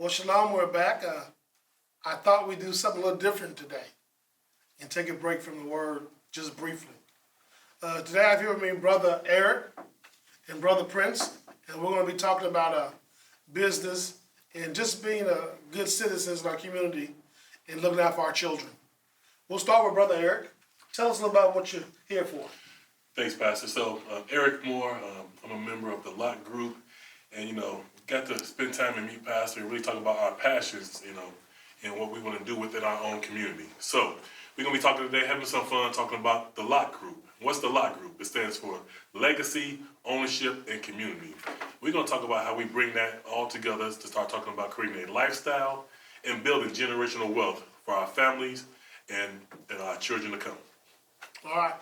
Well, Shalom, we're back. I thought we'd do something a little different today and take a break from the word just briefly. Today I have here with me Brother Eric and Brother Prince, and we're going to be talking about business and just being good citizens in our community and looking out for our children. We'll start with Brother Eric. Tell us a little about what you're here for. Thanks, Pastor. So, Eric Moore, I'm a member of the LOC group, and, got to spend time and meet Pastor and really talk about our passions, and what we want to do within our own community. So, we're going to be talking today, having some fun, talking about the LOC group. What's the LOC group? It stands for Legacy, Ownership, and Community. We're going to talk about how we bring that all together to start talking about creating a lifestyle and building generational wealth for our families and our children to come. All right.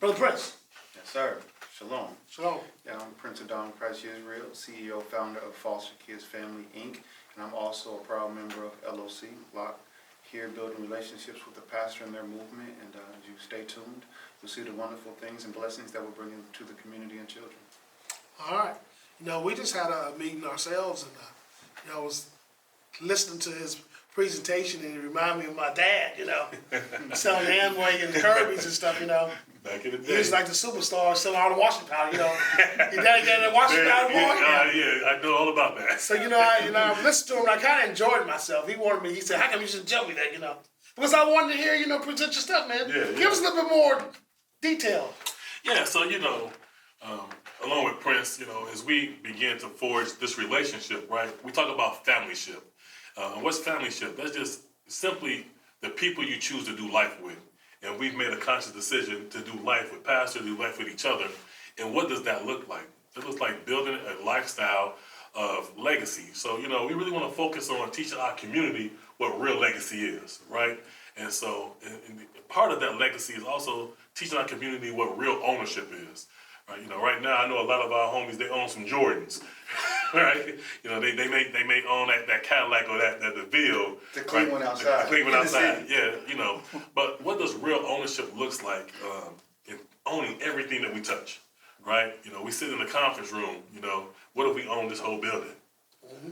Brother Prince. Yes, sir. Shalom. Shalom. Yeah, I'm Prince of Don Christ Israel, CEO, founder of Foster Kids Family, Inc., and I'm also a proud member of LOC, LOC, here building relationships with the pastor and their movement, and as you stay tuned, you'll see the wonderful things and blessings that we're bringing to the community and children. All right. We just had a meeting ourselves, and I was listening to his presentation, and it reminded me of my dad, selling Amway and Kirby's and stuff, Back in the day. He was like the superstar selling all the washing powder, Your daddy got that washing powder, boy? Yeah, I know all about that. So, I listened to him, and I kind of enjoyed myself. He said, how come you should tell me that, Because I wanted to hear, present your stuff, man. Yeah. Give us a little bit more detail. Yeah, so, along with Prince, as we begin to forge this relationship, right, we talk about familyship. What's familyship? That's just simply the people you choose to do life with. And we've made a conscious decision to do life with Pastor, do life with each other. And what does that look like? It looks like building a lifestyle of legacy. So, we really want to focus on teaching our community what real legacy is, right? And so and part of that legacy is also teaching our community what real ownership is. Right, right now I know a lot of our homies, they own some Jordans, right? They may own that Cadillac or that DeVille. The clean one outside. The clean one outside, yeah, But what does real ownership looks like in owning everything that we touch, right? We sit in the conference room, what if we own this whole building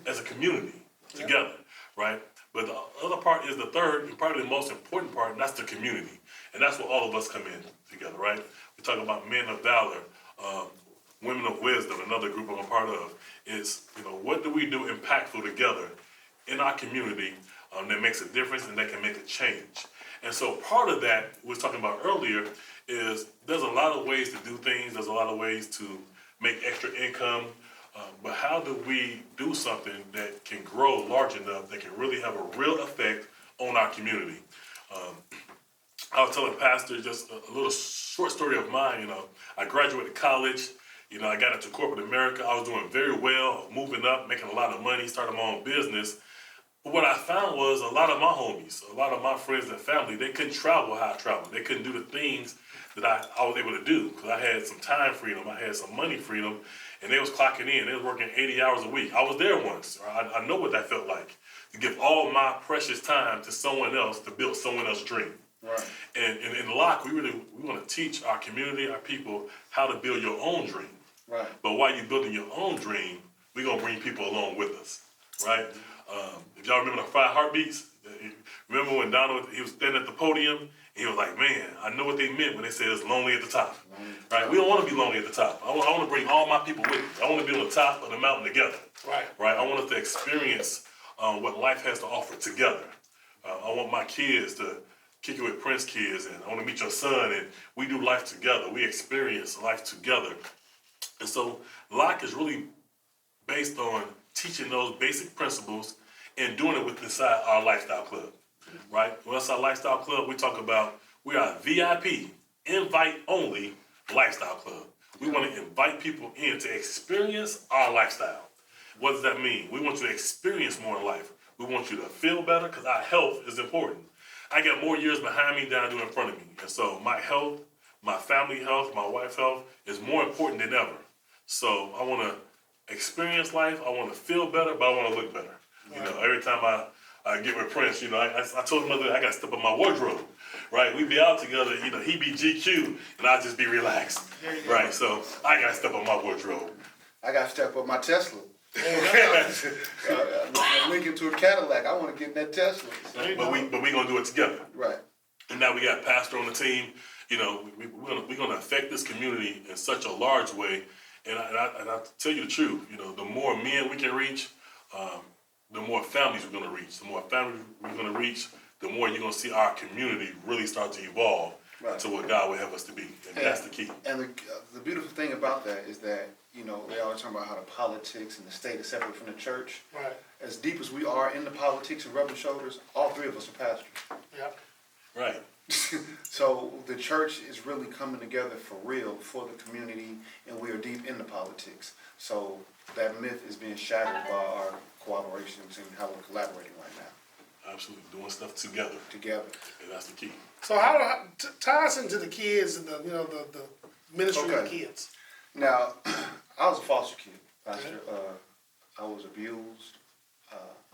as a community together, right? But the other part is the third and probably the most important part, and that's the community. And that's where all of us come in together, right? We talk about men of valor, women of wisdom, another group I'm a part of, is, what do we do impactful together in our community that makes a difference and that can make a change? And so part of that we were talking about earlier is there's a lot of ways to do things. There's a lot of ways to make extra income. But how do we do something that can grow large enough that can really have a real effect on our community? I was telling Pastor just a little short story of mine. I graduated college. I got into corporate America. I was doing very well, moving up, making a lot of money, starting my own business. But what I found was a lot of my homies, a lot of my friends and family, they couldn't travel how I traveled. They couldn't do the things that I was able to do because I had some time freedom. I had some money freedom, and they was clocking in. They was working 80 hours a week. I was there once. I know what that felt like, to give all my precious time to someone else to build someone else's dream. Right. And in LOC, we want to teach our community, our people, how to build your own dream. Right. But while you're building your own dream, we're going to bring people along with us, right? If y'all remember the 5 Heartbeats, remember when Donald, he was standing at the podium, and he was like, man, I know what they meant when they said it's lonely at the top, right? We don't want to be lonely at the top. I want to bring all my people with me. I want to be on the top of the mountain together, right? I want us to experience what life has to offer together. I want my kids to kick it with Prince kids, and I want to meet your son, and we do life together. We experience life together. And so LOC is really based on teaching those basic principles and doing it inside our lifestyle club, right? When it's our lifestyle club, we talk about we are a VIP, invite-only lifestyle club. We want to invite people in to experience our lifestyle. What does that mean? We want you to experience more in life. We want you to feel better because our health is important. I got more years behind me than I do in front of me. And so my health, my family health, my wife's health is more important than ever. So I want to experience life. I want to feel better, but I want to look better. Every time I get with Prince, I told him I got to step up my wardrobe, right? We be out together, he be GQ, and I just be relaxed, right? So I got to step up my wardrobe. I got to step up my Tesla. I'm linking to a Cadillac. I want to get in that Tesla. But we gonna do it together. Right. And now we got Pastor on the team. You know, we're gonna affect this community in such a large way. And I tell you the truth. You know, the more men we can reach, the more families we're gonna reach. The more families we're gonna reach, the more you're gonna see our community really start to evolve to what God would have us to be. And that's the key. And the beautiful thing about that is that, you know, they always talk about how the politics and the state is separate from the church. Right. As deep as we are in the politics and rubbing shoulders, all three of us are pastors. Yep. Right. So the church is really coming together for real for the community, and we are deep in the politics. So that myth is being shattered by our cooperations and how we're collaborating right now. Absolutely. Doing stuff together. Together. And that's the key. So tie us into the kids and the ministry of the kids. Now, I was a foster kid, Pastor. I was abused.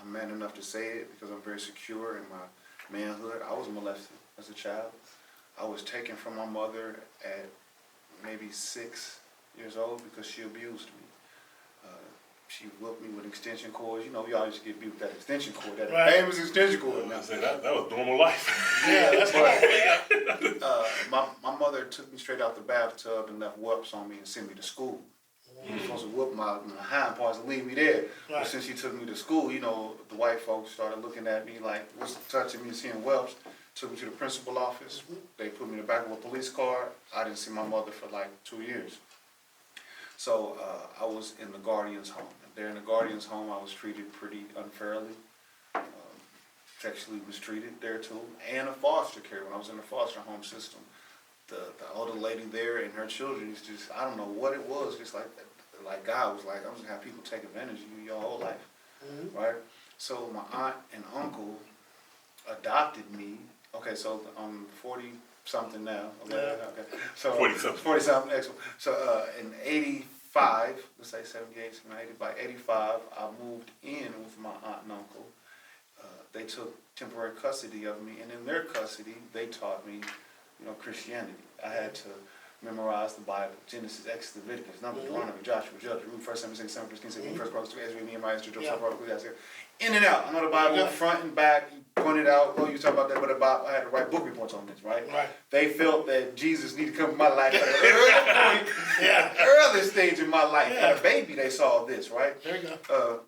I'm man enough to say it because I'm very secure in my manhood. I was molested as a child. I was taken from my mother at maybe 6 years old because she abused me. She whipped me with extension cords. You know, we always get beat with that extension cord, that famous extension cord. I say that was normal life. Yeah, that's right. My mother took me straight out the bathtub and left whoops on me and sent me to school. She was supposed to whoop my hind parts and leave me there. But since she took me to school, you know, the white folks started looking at me like, what's touching me and seeing whelps? Took me to the principal office. They put me in the back of a police car. I didn't see my mother for like 2 years. So I was in the guardian's home. And there in the guardian's home, I was treated pretty unfairly. Sexually mistreated there too. And a foster care when I was in the foster home system. The older lady there and her children is just, I don't know what it was, just like God was like, I'm just gonna have people take advantage of you your whole life, right? So my aunt and uncle adopted me. Okay, so I'm 40-something now. Okay, so 40-something. 40-something, excellent. So in 85, let's say 78, 80, by 85, I moved in with my aunt and uncle. They took temporary custody of me, and in their custody, they taught me, you know, Christianity. I had to memorize the Bible: Genesis, Exodus, Leviticus, Numbers, Deuteronomy, Joshua, Judges, Ruth, 1 Samuel, 2 Samuel, 1 Kings, 1 Chronicles, 2 Ezra, Nehemiah, Esther, Job, Psalm, Proverbs, in and out. I know the Bible front and back. You pointed out, you talk about that, but about I had to write book reports on this, right? Right. They felt that Jesus needed to come in my life at an early stage in my life. At a baby, they saw this, right? There you go.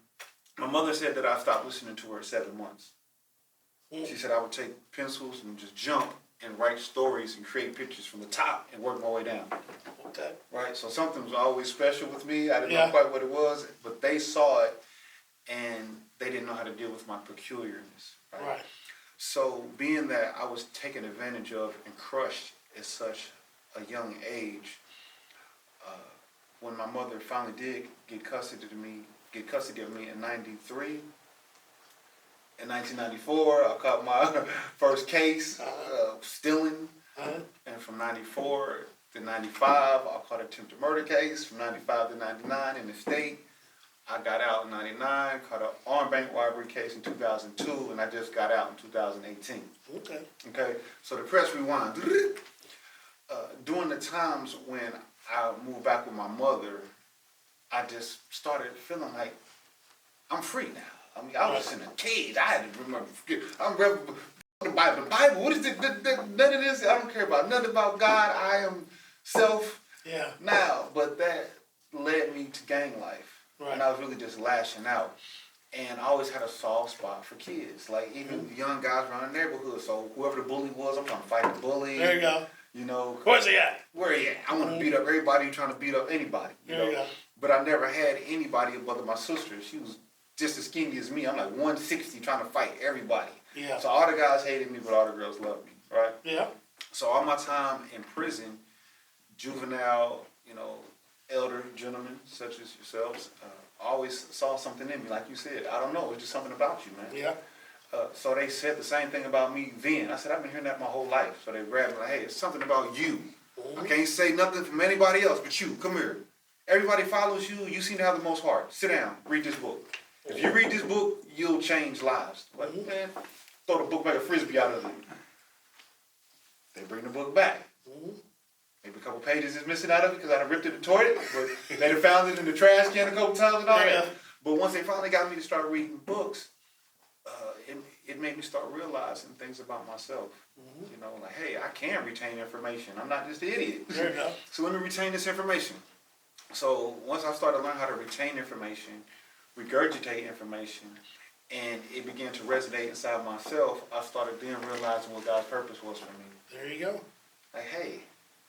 My mother said that I stopped listening to her at 7 months. She said I would take pencils and just jump and write stories and create pictures from the top and work my way down. Okay. Right? So something was always special with me. I didn't know quite what it was, but they saw it and they didn't know how to deal with my peculiarness. Right? So being that I was taken advantage of and crushed at such a young age, when my mother finally did get custody of me in 93, in 1994, I caught my first case, stealing. And from 94 to 95, I caught an attempted murder case. From 95 to 99 in the state. I got out in 99, caught an armed bank robbery case in 2002, and I just got out in 2018. Okay, so the press rewind. During the times when I moved back with my mother, I just started feeling like I'm free now. I mean, I was in a cage. I had to remember. I'm the Bible. The Bible. What is it? None of this. I don't care about nothing about God. I am self now. But that led me to gang life, and I was really just lashing out. And I always had a soft spot for kids, like even the young guys around the neighborhood. So whoever the bully was, I'm trying to fight the bully. There you go. You know, Where's he at? Where he at? I want to beat up everybody trying to beat up anybody. You know? But I never had anybody but my sister. She was just as skinny as me. I'm like 160 trying to fight everybody. So all the guys hated me, but all the girls loved me, right? So all my time in prison, juvenile, you know, elder gentlemen such as yourselves, always saw something in me. Like you said, I don't know, it's just something about you, man. So they said the same thing about me then. I said, I've been hearing that my whole life. So they grabbed me like, hey, it's something about you. I can't say nothing from anybody else but you. Come here. Everybody follows you. You seem to have the most heart. Sit down. Read this book. If you read this book, you'll change lives. But man, throw the book like a frisbee out of it. They bring the book back. Maybe a couple pages is missing out of it because I ripped it in the toilet. But they'd have found it in the trash can a couple times and all that. But once they finally got me to start reading books, it made me start realizing things about myself. You know, like, hey, I can retain information. I'm not just an idiot. There you go. So let me retain this information. So once I started learning how to retain information, regurgitate information, and it began to resonate inside myself, I started then realizing what God's purpose was for me. There you go. Like, hey,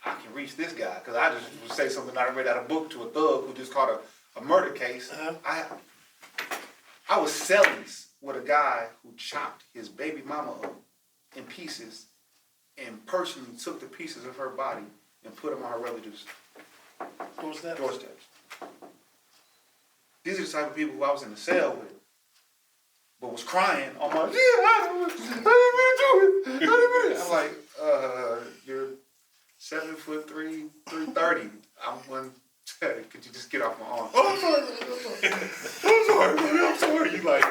I can reach this guy. Because I just would say something I read out of a book to a thug who just caught a murder case. I was cellies with a guy who chopped his baby mama up in pieces and personally took the pieces of her body and put them on her relatives' doorsteps. These are the type of people who I was in the cell with, but was crying on my, I didn't mean to do it. I'm like, you're 7'3", 330. I'm one. Could you just get off my arm? Oh, I'm sorry. I'm sorry, buddy. I'm sorry. You like,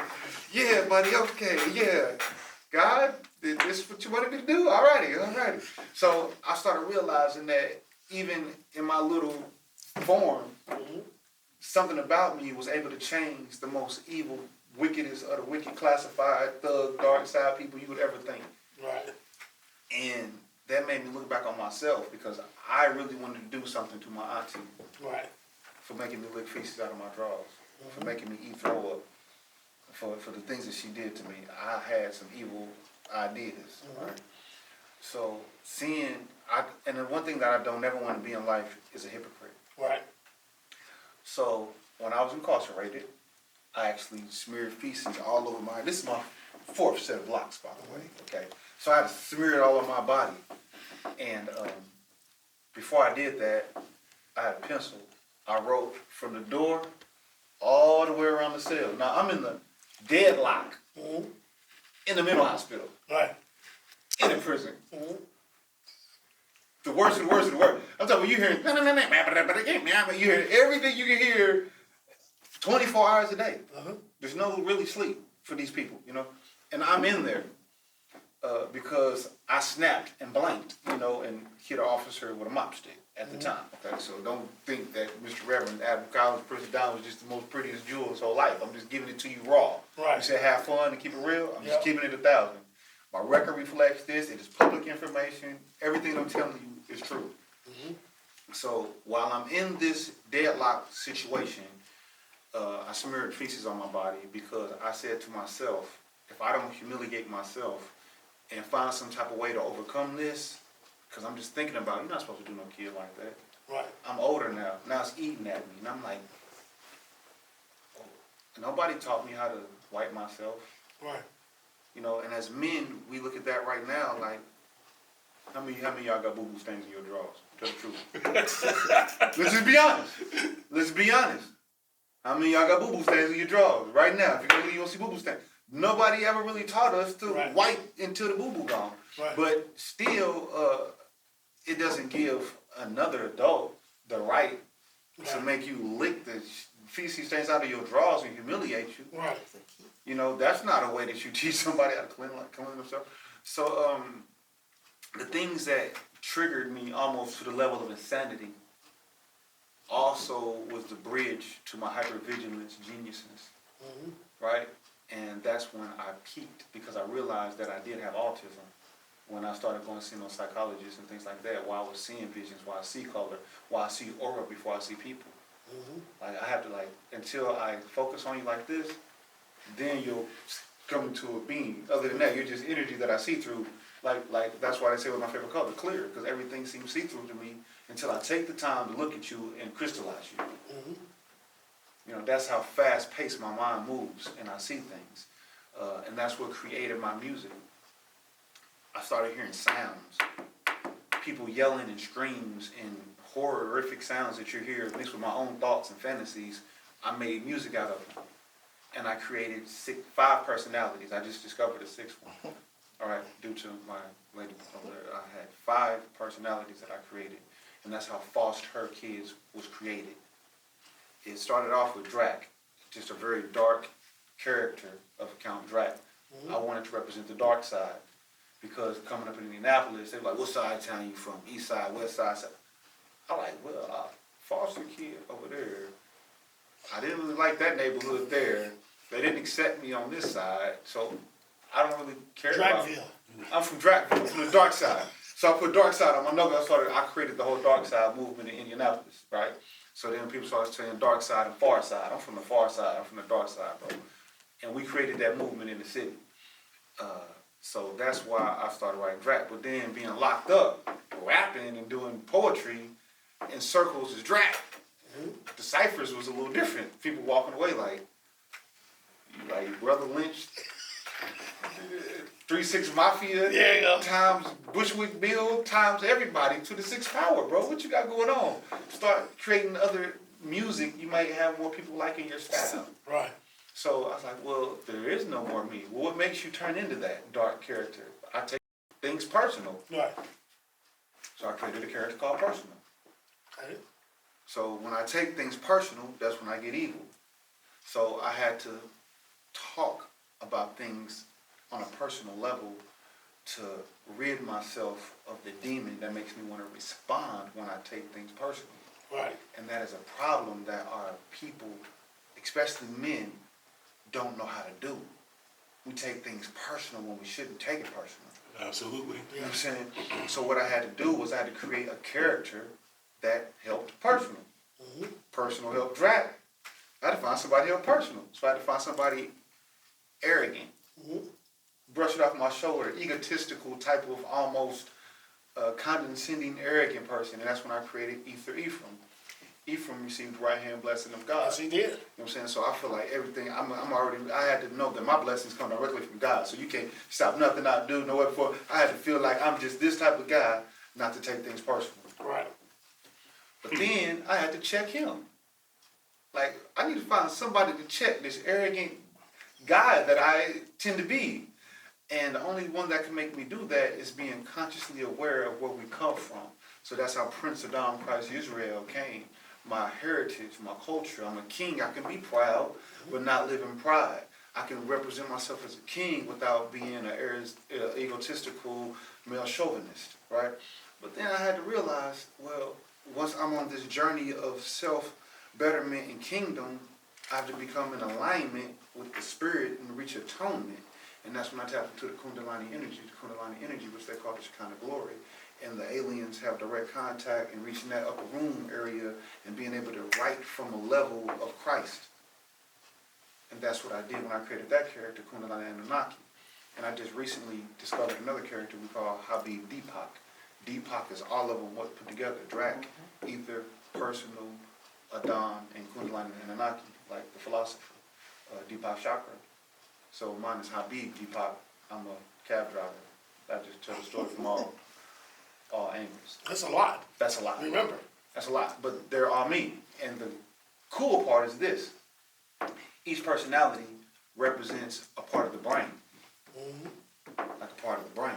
yeah, buddy. Okay, yeah. God, this is what you wanted me to do. Alrighty. So I started realizing that even in my little form, something about me was able to change the most evil, wickedest of the wicked, classified, thug, dark side people you would ever think. Right. And that made me look back on myself because I really wanted to do something to my auntie. Right. For making me lick feces out of my drawers, for making me eat throw up, for the things that she did to me. I had some evil ideas, right? So and the one thing that I don't never want to be in life is a hypocrite. Right. So when I was incarcerated, I actually smeared feces all over this is my 4th set of locks, by the way, okay? So I had to smear it all over my body. And before I did that, I had a pencil. I wrote from the door all the way around the cell. Now, I'm in the deadlock in the mental hospital. Right. In a prison. The worst of the worst of the worst. I'm talking about you hearing, you hear everything you can hear 24 hours a day. There's no really sleep for these people, you know? And I'm in there because I snapped and blanked, you know, and hit an officer with a mop stick at the time, okay? So don't think that Mr. Reverend Adam Collins' Prison Down was just the most prettiest jewel of his whole life. I'm just giving it to you raw. Right. You said have fun and keep it real? I'm just keeping it 1,000. My record reflects this. It is public information. Everything I'm telling you is true. So while I'm in this deadlock situation, I smeared feces on my body because I said to myself, if I don't humiliate myself and find some type of way to overcome this, because I'm just thinking about, you're not supposed to do no kid like that. Right. I'm older now. Now it's eating at me. And I'm like, oh, nobody taught me how to wipe myself. Right. You know, and as men, we look at that right now like, how many of y'all got boo-boo stains in your drawers? Tell the truth. Let's just be honest. Let's be honest. How many of y'all got boo-boo stains in your drawers right now? If you go, you don't see boo-boo stains. Nobody ever really taught us to wipe until the boo-boo gone. Right. But still, it doesn't give another adult the right to make you lick the feces stains out of your drawers and humiliate you. Right. You know, that's not a way that you teach somebody how to clean themselves. So, the things that triggered me almost to the level of insanity also was the bridge to my hypervigilance geniusness, right? And that's when I peaked because I realized that I did have autism when I started going to see those psychologists and things like that, while I was seeing visions, while I see color, while I see aura before I see people. Like, I have to, like, until I focus on you like this, then you'll come into a being. Other than that, you're just energy that I see through. Like that's why they say with my favorite color, clear, because everything seems see-through to me until I take the time to look at you and crystallize you. You know, that's how fast-paced my mind moves and I see things. And that's what created my music. I started hearing sounds, people yelling and screams and horrific sounds that you hear mixed with my own thoughts and fantasies. I made music out of them. And I created 5 personalities. I just discovered a 6th one. All right, due to my lady over there, I had 5 personalities that I created. And that's how Foster Her Kids was created. It started off with Drac, just a very dark character of Count Drac. I wanted to represent the dark side because coming up in Indianapolis, they were like, what side of town you from? East side, west side? I'm like, well, Foster Kid over there, I didn't really like that neighborhood there. They didn't accept me on this side, so I don't really care about it. Drakeville. I'm from Drakeville, from the dark side. So I put dark side on my nugget. I created the whole dark side movement in Indianapolis, right? So then people started saying dark side and far side. I'm from the far side. I'm from the dark side, bro. And we created that movement in the city. So that's why I started writing Drak. But then being locked up, rapping and doing poetry in circles is Drak. The ciphers was a little different. People walking away like Brother Lynch, 3-6 Mafia, There you go. times Bushwick Bill, times everybody to the sixth power, bro. What you got going on? Start creating other music you might have more people liking your style. Right. So I was like, well, there is no more me. Well, what makes you turn into that dark character? I take things personal. Right. So I created a character called Personal. Okay. So when I take things personal, that's when I get evil. So I had to talk about things on a personal level to rid myself of the demon that makes me want to respond when I take things personally. Right. And that is a problem that our people, especially men, don't know how to do. We take things personal when we shouldn't take it personal. Absolutely. You know what I'm saying? So what I had to do was I had to create a character that helped personal. Personal helped Drak. I had to find somebody help personal. So I had to find somebody arrogant. Brush it off my shoulder, egotistical type of almost condescending, arrogant person. And that's when I created Ether Ephraim. Ephraim received the right hand blessing of God. Yes, he did. You know what I'm saying? So I feel like everything, I had to know that my blessings come directly from God. So you can't stop nothing I do, no way for. I had to feel like I'm just this type of guy, not to take things personal. Right. But then I had to check him. Like, I need to find somebody to check this arrogant guy that I tend to be. And the only one that can make me do that is being consciously aware of where we come from. So that's how Prince Adam Christ Israel came. My heritage, my culture. I'm a king. I can be proud, but not live in pride. I can represent myself as a king without being an egotistical male chauvinist, right? But then I had to realize, well, once I'm on this journey of self-betterment and kingdom, I have to become in alignment with the spirit and reach atonement. And that's when I tap into the Kundalini energy, which they call the Shekinah glory. And the aliens have direct contact and reaching that upper room area and being able to write from a level of Christ. And that's what I did when I created that character, Kundalini Anunnaki. And I just recently discovered another character we call Habib Deepak. Deepak is all of them put together, Drak, Ether, Personal, Adam, and Kundalini Anunnaki, like the philosopher, Deepak Chakra. So mine is Habib Deepak. I'm a cab driver. I just tell the story from all angles. That's a lot. That's a lot. Remember. That's a lot. But they're all me. And the cool part is this. Each personality represents a part of the brain. Like a part of the brain.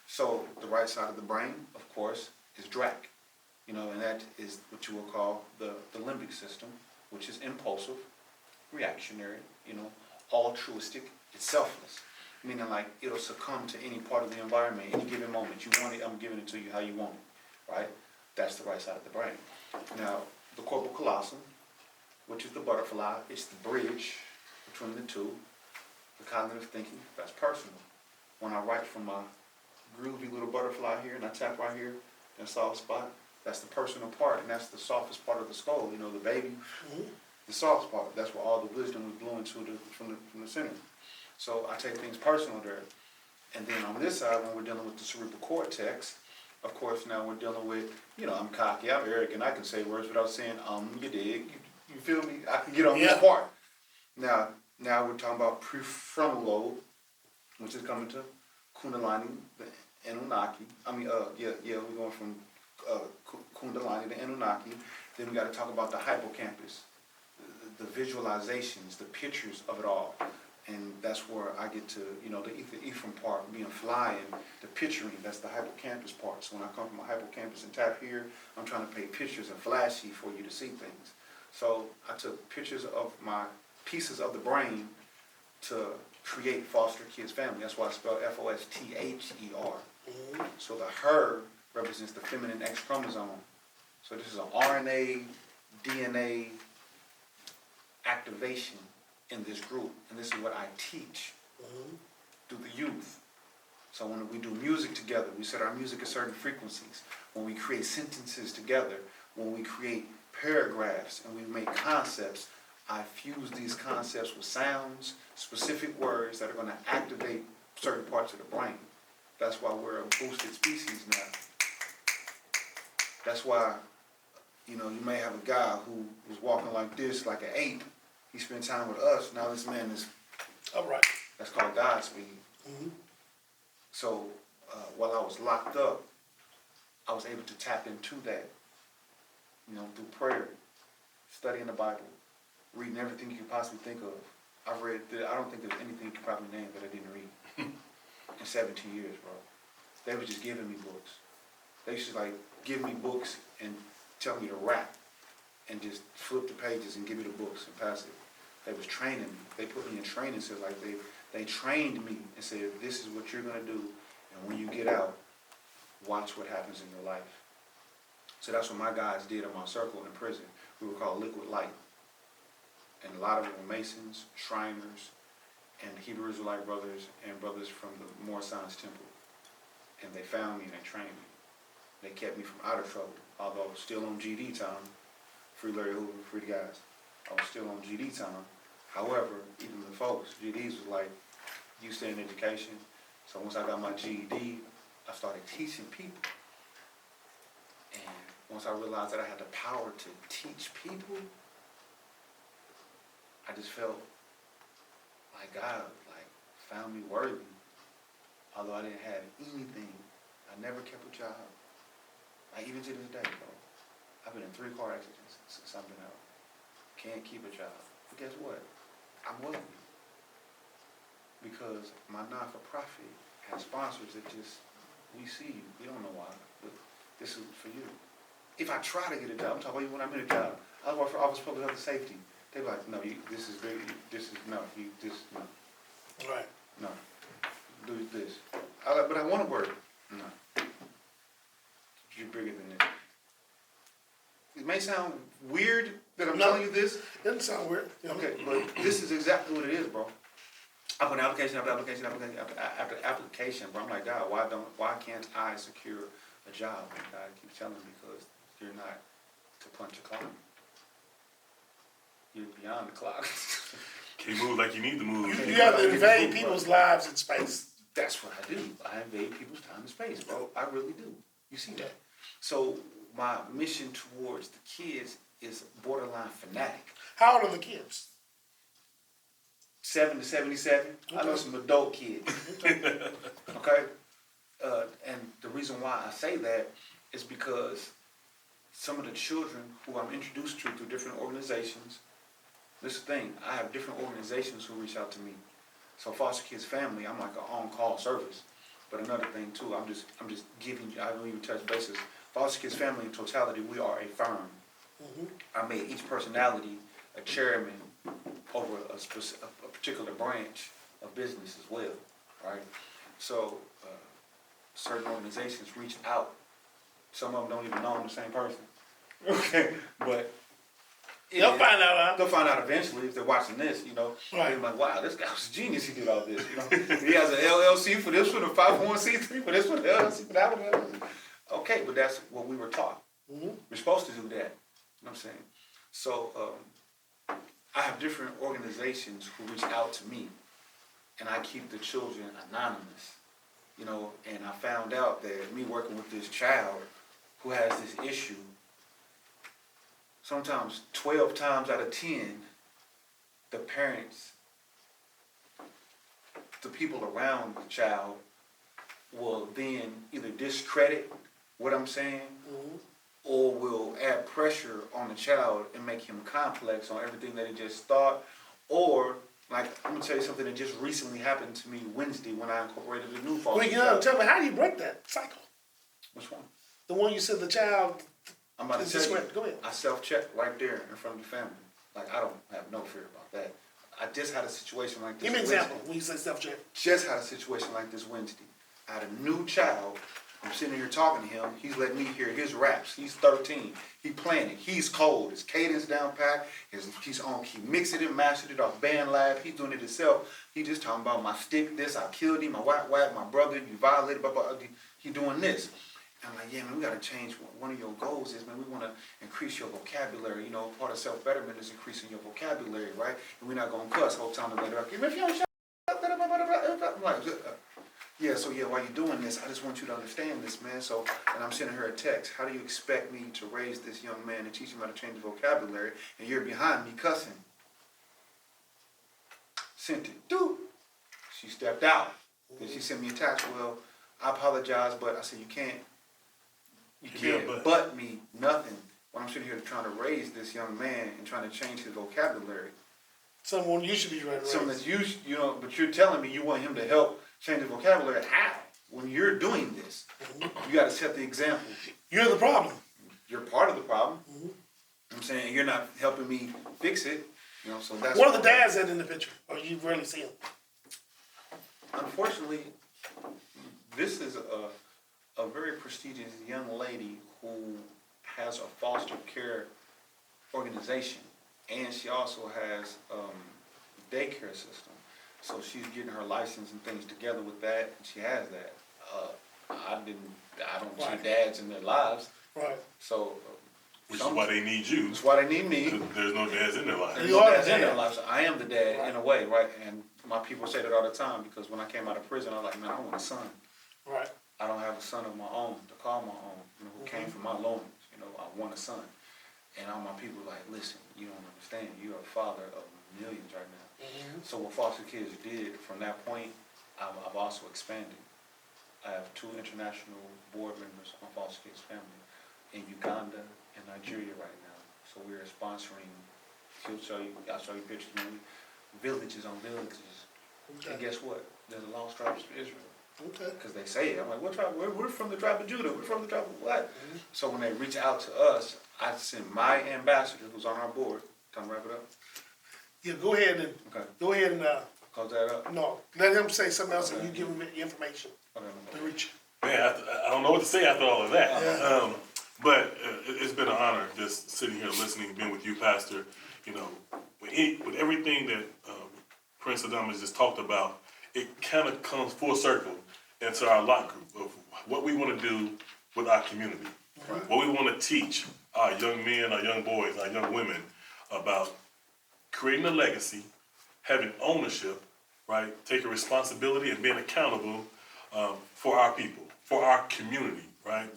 So the right side of the brain, of course, is Drak. You know, and that is what you will call the limbic system, which is impulsive, reactionary, you know, altruistic, it's selfless. Meaning like it'll succumb to any part of the environment, any given moment. You want it, I'm giving it to you how you want it, right? That's the right side of the brain. Now, the corpus callosum, which is the butterfly, it's the bridge between the two. The cognitive thinking, that's personal. When I write from my groovy little butterfly here and I tap right here in a soft spot, that's the personal part, and that's the softest part of the skull. You know, the baby, the soft part. That's where all the wisdom was blowing from the center. So I take things personal there. And then on this side, when we're dealing with the cerebral cortex, of course, now we're dealing with, you know, I'm cocky, I'm arrogant, I can say words without saying, you dig, you feel me? I can get on this part. Now we're talking about prefrontal lobe, which is coming to Kundalini, the Anunnaki. We're going from Kundalini to Anunnaki. Then we got to talk about the hippocampus, the visualizations, the pictures of it all. And that's where I get to, you know, the Ephraim part, being flying, the picturing, that's the hippocampus part. So when I come from my hippocampus and tap here, I'm trying to paint pictures and flashy for you to see things. So I took pictures of my pieces of the brain to create foster kids family. That's why I spelled F-O-S-T-H-E-R. So the her represents the feminine X chromosome. So this is an RNA, DNA activation in this group, and this is what I teach through the youth. So when we do music together, we set our music at certain frequencies. When we create sentences together, when we create paragraphs and we make concepts, I fuse these concepts with sounds, specific words that are going to activate certain parts of the brain. That's why we're a boosted species now. That's why, you may have a guy who was walking like this, like an ape. He spent time with us. Now this man is, All right. that's called Godspeed. So while I was locked up, I was able to tap into that, through prayer, studying the Bible, reading everything you could possibly think of. I've read, I don't think there's anything you could probably name that I didn't read in 17 years, bro. They was just giving me books. They used to give me books and tell me to rap and just flip the pages and give me the books and pass it. They was training me. They put me in training, so they trained me and said, this is what you're gonna do, and when you get out, watch what happens in your life. So that's what my guys did in my circle in prison. We were called Liquid Light. And a lot of them were Masons, Shriners, and Hebrew Israelite brothers and brothers from the Moore Science Temple. And they found me and they trained me. They kept me from out of trouble, although I was still on GD time. Free Larry Hoover, free the guys. I was still on GD time. However, even the folks, GDs was like, you stay in education. So once I got my GED, I started teaching people. And once I realized that I had the power to teach people, I just felt like God found me worthy. Although I didn't have anything, I never kept a job. Even to this day, bro. I've been in 3 car accidents since I've been out. Can't keep a job. But guess what? I'm wealthy. Because my non-for-profit has sponsors that just, we see you. We don't know why, but this is for you. If I try to get a job, I'm talking about when I'm in a job, I work for Office of Public Health and Safety. They're like, no, no. Right. No. Do this. But I want to work. No. You're bigger than this. It may sound weird that I'm telling you this. It doesn't sound weird. Okay, but this is exactly what it is, bro. I put application after application after application, bro. I'm like, God, why can't I secure a job? And God keeps telling me, because you're not to punch a clock. You're beyond the clock. Can't move like you need to move. You have to invade people's lives in space. That's what I do. I invade people's time and space, bro. I really do. You see that? So my mission towards the kids is borderline fanatic. How old are the kids? 7 to 77. I know some adult kids. Okay? And the reason why I say that is because some of the children who I'm introduced to through different organizations, this thing, I have different organizations who reach out to me. So Foster Kids Family, I'm like an on-call service. But another thing too, I'm just giving you, I don't even touch bases. Foster Kids Family in totality, we are a firm. I made each personality a chairman over a particular branch of business as well, right? So certain organizations reach out. Some of them don't even know I'm the same person. Okay, but They'll find out, huh? they'll find out eventually if they're watching this, Right. They're like, wow, this guy was a genius, he did all this, He has an LLC for this one, a 501c3 for this one, LLC for that one, LLC. Okay, but that's what we were taught. We're supposed to do that, you know what I'm saying? So, I have different organizations who reach out to me, and I keep the children anonymous, and I found out that me working with this child who has this issue, sometimes 12 times out of 10, the parents, the people around the child will then either discredit what I'm saying or will add pressure on the child and make him complex on everything that he just thought. Or, I'm going to tell you something that just recently happened to me Wednesday when I incorporated a new foster child. Tell me, how do you break that cycle? Which one? The one you said the child I'm about to is tell you. discredited. Go ahead. I self-check right there in front of the family. I don't have no fear about that. I just had a situation like this. Give me an Wednesday. example when you say self-check. Just had a situation like this Wednesday. I had a new child I'm sitting here talking to him. He's letting me hear his raps. He's 13. He playing it. He's cold. His cadence down pat. He's on. He mixed it and mastered it off Band Lab. He's doing it himself. He just talking about my stick. This I killed him. My whack, my brother. You violated. Blah blah. He doing this. I'm like, yeah, man, we got to change. One of your goals is, man, we want to increase your vocabulary. You know, part of self-betterment is increasing your vocabulary, right? And we're not going to cuss whole time and later. If you don't shut up, I'm like, yeah, so yeah, while you're doing this, I just want you to understand this, man. So, and I'm sending her a text. How do you expect me to raise this young man and teach him how to change the vocabulary, and you're behind me cussing? Sent it. Dude. She stepped out. Then she sent me a text. Well, I apologize, but I said, you can't but me nothing when I'm sitting here trying to raise this young man and trying to change his vocabulary. Someone you should be trying to raise. Something that you know, but you're telling me you want him to help change the vocabulary. How? When you're doing this, you got to set the example. You're the problem. You're part of the problem. I'm saying you're not helping me fix it. You know, so that's. What are the dads at in the picture? Or you rarely see them? Unfortunately, this is a very prestigious young lady who has a foster care organization, and she also has a daycare system. So she's getting her license and things together with that, and she has that. I don't see dads in their lives. Right. So. Which is why they need you. That's why they need me. There's no dads in their life. There's no dads in their lives. So I am the dad in a way, right? And my people say that all the time because when I came out of prison, I was like, man, I want a son. Right. I don't have a son of my own to call my own, you know, who came from my loins. You know, I want a son. And all my people are like, listen, you don't understand. You are a father of millions right now. So what foster kids did from that point, I've also expanded. I have 2 international board members on foster kids family in Uganda and Nigeria right now. So we're sponsoring, I'll show you pictures, maybe, villages on villages. Okay. And guess what? There's a lost tribes of Israel. Okay. Because they say it. I'm like, what tribe? We're from the tribe of Judah. We're from the tribe of what? So when they reach out to us, I send my ambassador, who's on our board. Time to wrap it up? Yeah, go ahead and, Close that up? no, let him say something else and you give him the information Okay. to reach. Man, I don't know what to say after all of that. Yeah. But it's been an honor just sitting here listening, being with you, Pastor. You know, with everything that Prince Adamas just talked about, it kind of comes full circle into our LOC group of what we want to do with our community, what we want to teach our young men, our young boys, our young women about creating a legacy, having ownership, right, taking responsibility and being accountable for our people, for our community, right?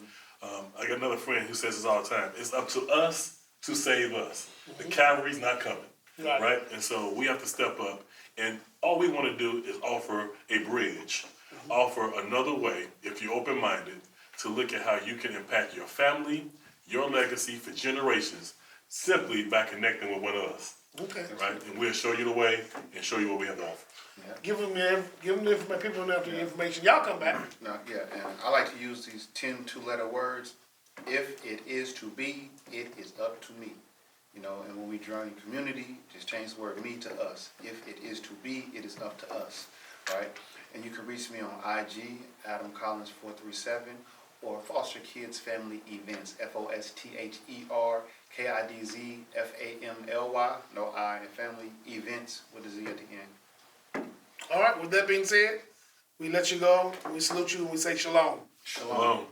I got another friend who says this all the time. It's up to us to save us. The cavalry's not coming, right? And so we have to step up. And all we want to do is offer a bridge, offer another way, if you're open-minded, to look at how you can impact your family, your legacy for generations, simply by connecting with one of us. Okay. Right? And we'll show you the way and show you what we have to offer. Yeah. Give them the information, people don't have the information. Y'all come back. No, yeah, and I like to use these 10 2-letter words. If it is to be, it is up to me. You know, and when we join community, just change the word me to us. If it is to be, it is up to us, right? And you can reach me on IG, Adam Collins 437, or Foster Kids Family Events, FOSTHERKIDZ no I, and Family Events with a Z at the end. All right, with that being said, we let you go, we salute you, and we say shalom. Shalom. Shalom.